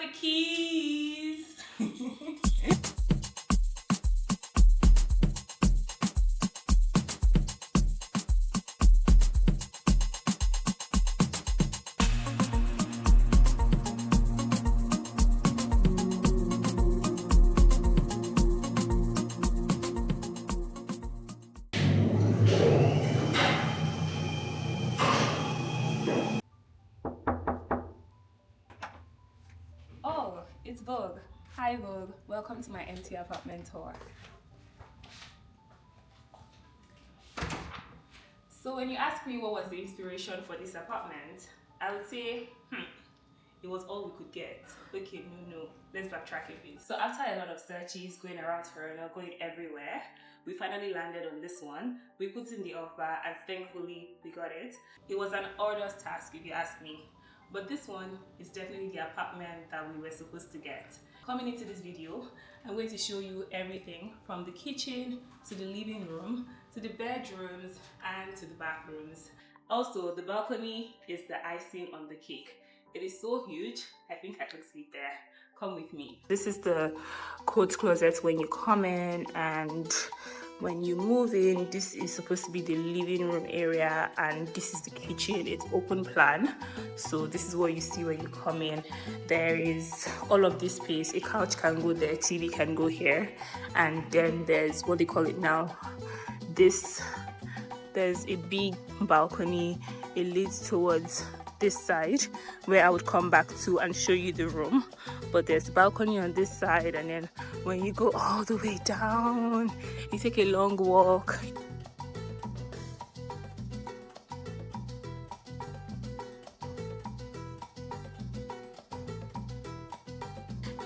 the keys. Oh, it's Vogue. Hi Vogue, welcome to my empty apartment tour. So when you ask me what was the inspiration for this apartment, I would say, it was all we could get. Okay, no, let's backtrack a bit. So after a lot of searches, going around Toronto, going everywhere, we finally landed on this one. We put in the offer and thankfully we got it. It was an arduous task if you ask me. But this one is definitely the apartment that we were supposed to get. Coming into this video, I'm going to show you everything from the kitchen to the living room to the bedrooms and to the bathrooms. Also, the balcony is the icing on the cake. It is so huge, I think I could sleep there. Come with me. This is the coat closet when you come in, and when you move in, this is supposed to be the living room area, and this is the kitchen. It's open plan, so this is what you see when you come in. There is all of this space. A couch can go there, TV can go here, and then there's what they call it now, there's a big balcony. It leads towards this side where I would come back to and show you the room, but there's a balcony on this side, and then when you go all the way down, you take a long walk.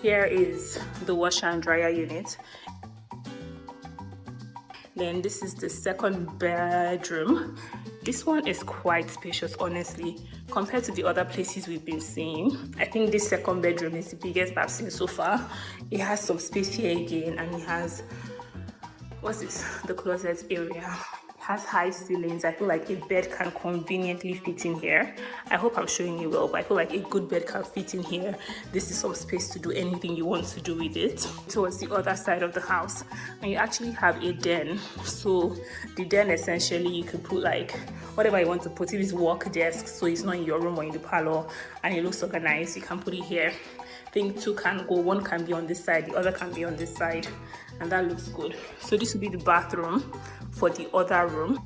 Here is the washer and dryer unit. Then this is the second bedroom. This one is quite spacious, honestly, compared to the other places we've been seeing. I think this second bedroom is the biggest I've seen so far. It has some space here again, and it has, what's this? The closet area. It has high ceilings. I feel like a bed can conveniently fit in here. I hope I'm showing you well, but I feel like a good bed can fit in here. This is some space to do anything you want to do with it. Towards the other side of the house, and you actually have a den. So the den, essentially, you can put like whatever you want to put. If it's work desk, so it's not in your room or in the parlor, and it looks organized, you can put it here. I think two can go. One can be on this side, the other can be on this side, and that looks good. So this will be the bathroom for the other room.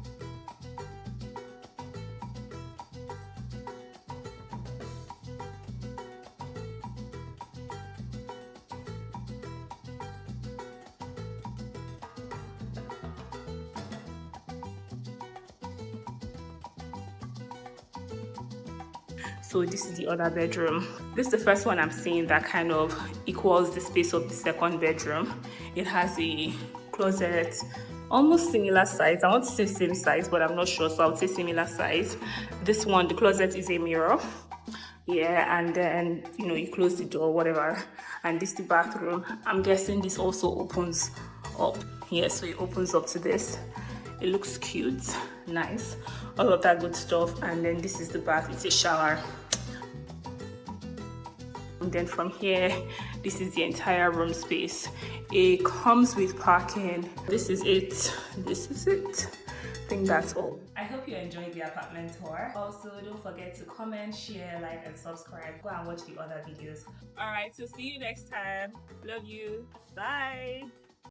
So this is the other bedroom. This is the first one I'm seeing that kind of equals the space of the second bedroom. It has a closet, almost similar size. I want to say same size, but I'm not sure, so I would say similar size. This one, the closet is a mirror. Yeah, and then, you close the door, whatever. And this is the bathroom. I'm guessing this also opens up. Yeah, so it opens up to this. It looks cute, nice, all of that good stuff. And then this is the bath. It's a shower. And then from here, this is the entire room space. It comes with parking. This is it. I think that's all. I hope you enjoyed the apartment tour. Also, don't forget to comment, share, like, and subscribe. Go and watch the other videos. All right, so see you next time. Love you. Bye.